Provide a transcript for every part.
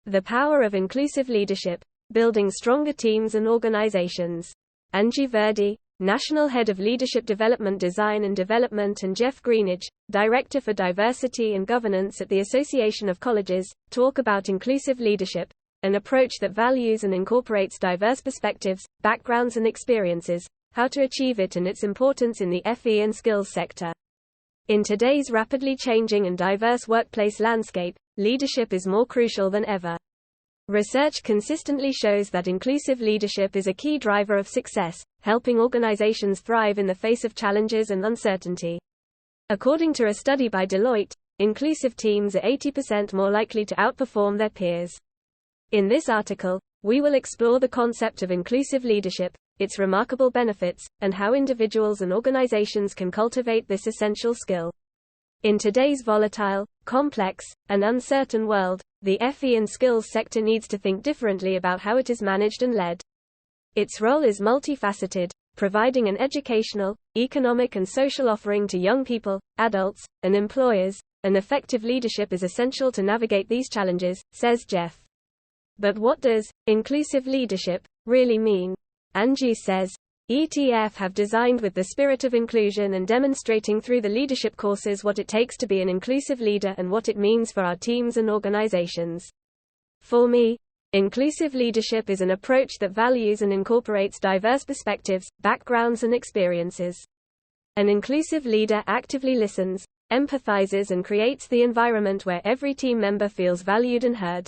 The power of inclusive leadership, building stronger teams and organizations. Anju Virdee, National Head of Leadership Development Design and Development, and Jeff Greenidge, Director for Diversity and Governance at the Association of Colleges, talk about inclusive leadership, an approach that values and incorporates diverse perspectives, backgrounds and experiences, how to achieve it and its importance in the FE and skills sector. In today's rapidly changing and diverse workplace landscape, leadership is more crucial than ever. Research consistently shows that inclusive leadership is a key driver of success, helping organizations thrive in the face of challenges and uncertainty. According to a study by Deloitte, inclusive teams are 80% more likely to outperform their peers. In this article, we will explore the concept of inclusive leadership, its remarkable benefits, and how individuals and organizations can cultivate this essential skill. In today's volatile, complex, and uncertain world, the FE and skills sector needs to think differently about how it is managed and led. Its role is multifaceted, providing an educational, economic and social offering to young people, adults, and employers, and effective leadership is essential to navigate these challenges, says Jeff. But what does inclusive leadership really mean? Anju says, ETF have designed with the spirit of inclusion and demonstrating through the leadership courses what it takes to be an inclusive leader and what it means for our teams and organizations. For me, inclusive leadership is an approach that values and incorporates diverse perspectives, backgrounds and experiences. An inclusive leader actively listens, empathizes and creates the environment where every team member feels valued and heard.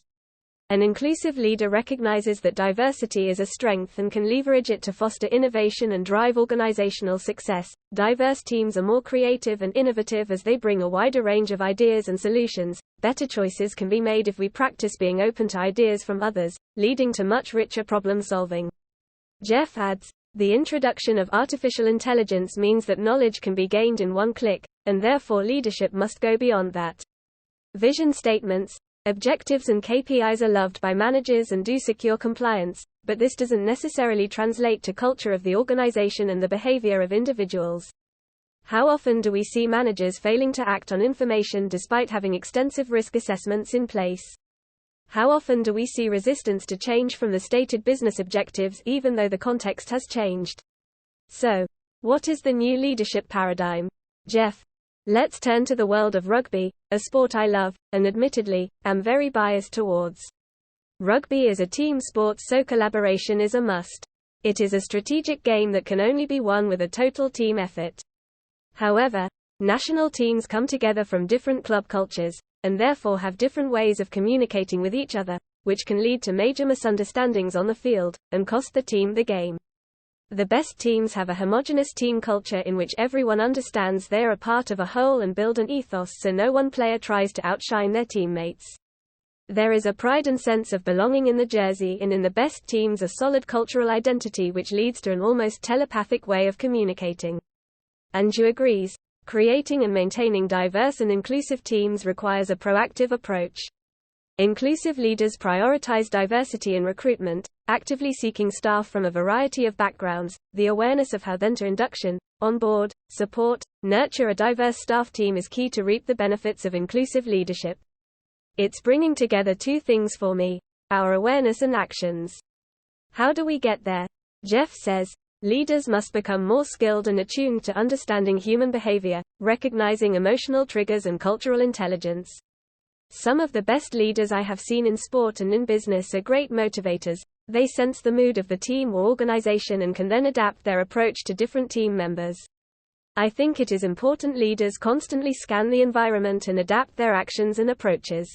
An inclusive leader recognizes that diversity is a strength and can leverage it to foster innovation and drive organizational success. Diverse teams are more creative and innovative as they bring a wider range of ideas and solutions. Better choices can be made if we practice being open to ideas from others, leading to much richer problem solving. Jeff adds, the introduction of artificial intelligence means that knowledge can be gained in one click, and therefore leadership must go beyond that. Vision statements, objectives and KPIs are loved by managers and do secure compliance, but this doesn't necessarily translate to culture of the organization and the behavior of individuals. How often do we see managers failing to act on information despite having extensive risk assessments in place? How often do we see resistance to change from the stated business objectives even though the context has changed? So, what is the new leadership paradigm? Jeff. Let's turn to the world of rugby, a sport I love, and admittedly, am very biased towards. Rugby is a team sport, so collaboration is a must. It is a strategic game that can only be won with a total team effort. However, national teams come together from different club cultures, and therefore have different ways of communicating with each other, which can lead to major misunderstandings on the field, and cost the team the game. The best teams have a homogenous team culture in which everyone understands they are a part of a whole and build an ethos so no one player tries to outshine their teammates. There is a pride and sense of belonging in the jersey, and in the best teams a solid cultural identity which leads to an almost telepathic way of communicating. Anju agrees, creating and maintaining diverse and inclusive teams requires a proactive approach. Inclusive leaders prioritize diversity in recruitment, actively seeking staff from a variety of backgrounds. The awareness of how then to induction, onboard, support, nurture a diverse staff team is key to reap the benefits of inclusive leadership. It's bringing together two things for me: our awareness and actions. How do we get there? Jeff says, leaders must become more skilled and attuned to understanding human behavior, recognizing emotional triggers and cultural intelligence. Some of the best leaders I have seen in sport and in business are great motivators. They sense the mood of the team or organization and can then adapt their approach to different team members. I think it is important leaders constantly scan the environment and adapt their actions and approaches.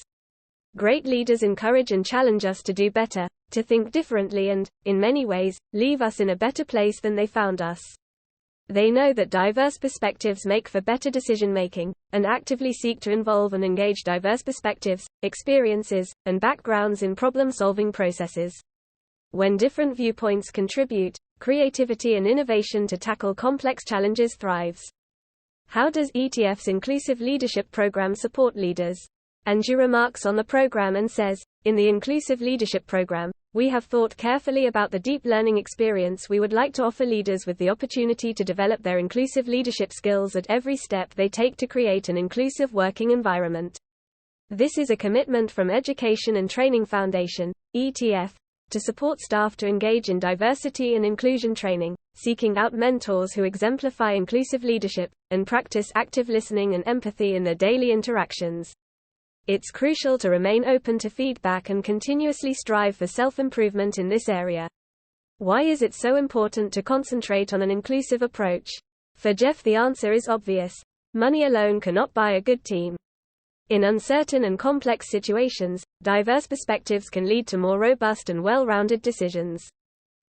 Great leaders encourage and challenge us to do better, to think differently and, in many ways, leave us in a better place than they found us. They know that diverse perspectives make for better decision-making, and actively seek to involve and engage diverse perspectives, experiences, and backgrounds in problem-solving processes. When different viewpoints contribute, creativity and innovation to tackle complex challenges thrives. How does ETF's inclusive leadership program support leaders? Anju remarks on the program and says, in the inclusive leadership program, we have thought carefully about the deep learning experience we would like to offer leaders with the opportunity to develop their inclusive leadership skills at every step they take to create an inclusive working environment. This is a commitment from Education and Training Foundation, ETF, to support staff to engage in diversity and inclusion training, seeking out mentors who exemplify inclusive leadership, and practice active listening and empathy in their daily interactions. It's crucial to remain open to feedback and continuously strive for self-improvement in this area. Why is it so important to concentrate on an inclusive approach? For Jeff, the answer is obvious. Money alone cannot buy a good team. In uncertain and complex situations, diverse perspectives can lead to more robust and well-rounded decisions.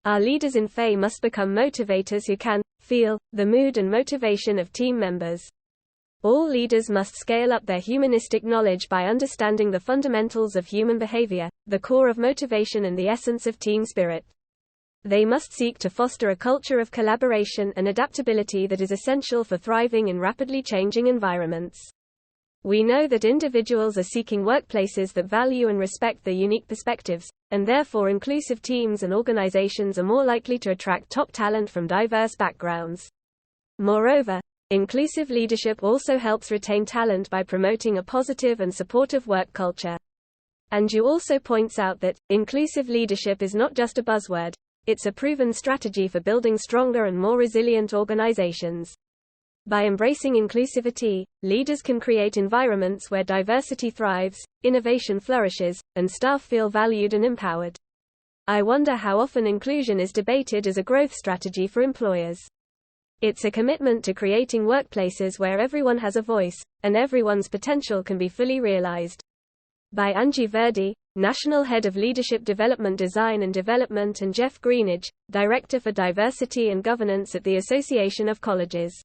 Our leaders in FE must become motivators who can feel the mood and motivation of team members. All leaders must scale up their humanistic knowledge by understanding the fundamentals of human behavior, the core of motivation and the essence of team spirit. They must seek to foster a culture of collaboration and adaptability that is essential for thriving in rapidly changing environments. We know that individuals are seeking workplaces that value and respect their unique perspectives, and therefore inclusive teams and organizations are more likely to attract top talent from diverse backgrounds. Moreover, inclusive leadership also helps retain talent by promoting a positive and supportive work culture. Anju also points out that inclusive leadership is not just a buzzword, it's a proven strategy for building stronger and more resilient organizations. By embracing inclusivity, leaders can create environments where diversity thrives, innovation flourishes, and staff feel valued and empowered. I wonder how often inclusion is debated as a growth strategy for employers. It's a commitment to creating workplaces where everyone has a voice, and everyone's potential can be fully realized. By Anju Virdee, National Head of Leadership Development Design and Development, and Jeff Greenidge, Director for Diversity and Governance at the Association of Colleges.